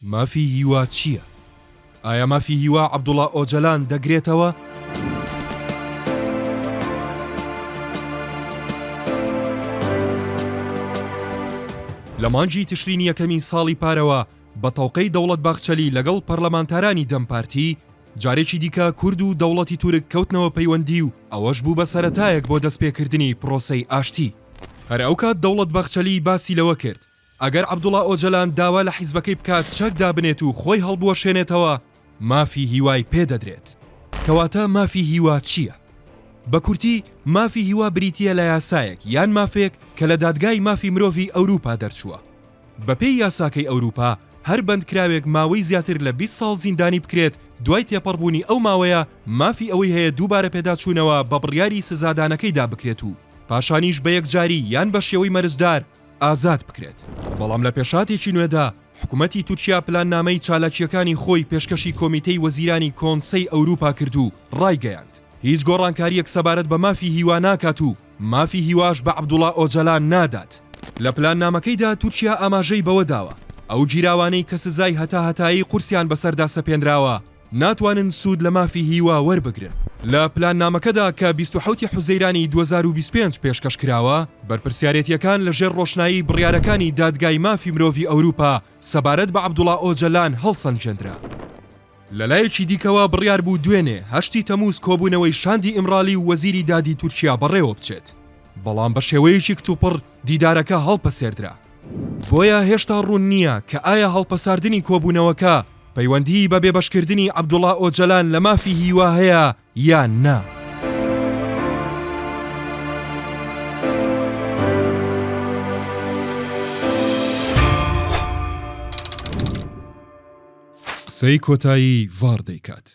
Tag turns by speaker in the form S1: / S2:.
S1: مافی هیوا چییە؟ ئایا مافی هیوا عەبدوڵڵا ئۆجەلان دەگرێتەوە؟ لە مانگی تشرین یەکەمین ساڵی پارەوە بە تەوقەی دەوڵەت باخچەلی لەگەڵ پەرلەمانتارانی دەمپارتی جارێکی دیکە کورد و دەوڵەتی تورک کەوتنەوە پەیوەندی و ئەوەش بوو بە سەرەتایەک بۆ دەستپێکردنی پرۆسەی ئاشتی. هەر ئەو کات دەوڵەت باخچەلی باسی لەوە کرد ئەگەر عەبدوڵڵا ئۆجەلان داوا لە حیزبەکەی بکات چەک دابنێت و خۆی هەڵبوەشێنێتەوە مافی هیوای پێدەدرێت. کەواتە مافی هیوا چییە؟ بە کورتی مافی هیوا بریتیە لە یاسایەک یان مافێک کە لە دادگای مافی مرۆڤی ئەوروپا دەرچووە. بەپێی یاساکەی ئەوروپا هەر بەندکراوێک ماوەی زیاتر لە 20 ساڵ زیندانی بکرێت دوای تێپەڕبوونی ئەو ماوەیە مافی ئەوەی هەیە دووبارە پێداچوونەوە بە بڕیاری سزادانەکەیدا بکرێت و پاشانیش بە یەکجاری یان بە شێوەی مەرجدار ئازاد بکرێت. بەڵام لە پێشاتێکی نوێدا حکوومەتی تورکیا پلاننامەی چالاکیەکانی خۆی پێشکەشی کۆمیتەی وەزیرانی کۆنسەی ئەوروپا کرد و ڕایگەیاند هیچ گۆڕانکاریەک سەبارەت بە مافی هیوا ناکات و مافی هیواش بە عەبدوڵڵا ئۆجەلان نادات. لە پلاننامەکەیدا تورکیا ئاماژەی بەوە داوە ئەو جیراوانەی کە سزای هەتاهەتایی قورسیان بەسەردا سەپێنراوە ناتوانن سوود لە مافی هیوا وەربگرن. لە پلاننامەکەدا کە 27 حوزەیرانی 2025 پێشکەش کراوە بەرپرسیارەتیەکان لەژێر ڕۆشنایی بڕیارەکانی دادگای مافی مرۆڤی ئەوروپا سەبارەت بە عەبدوڵڵا ئۆجەلان هەڵسەنگێنرا. لەلایەکی دیکەوە بڕیار بوو دوێنێ 8 تەمووز کۆبوونەوەی شاندی ئیمرالی و وەزیری دادی تورکیا بەڕێوە بچێت. بەڵام بە شێوەیەکی کتوپڕ دیدارەکە هەڵپەسێردرا. بۆیە هێشتا ڕوون نییە کە ئایا هەڵپەساردنی کۆبوونەوەکە پەیوەندی بە بێبەشکردنی عەبدوڵڵا ئۆجەلان لە مافی هیوا هەیە یان نا. قسەی کۆتایی ڤار دەیکات.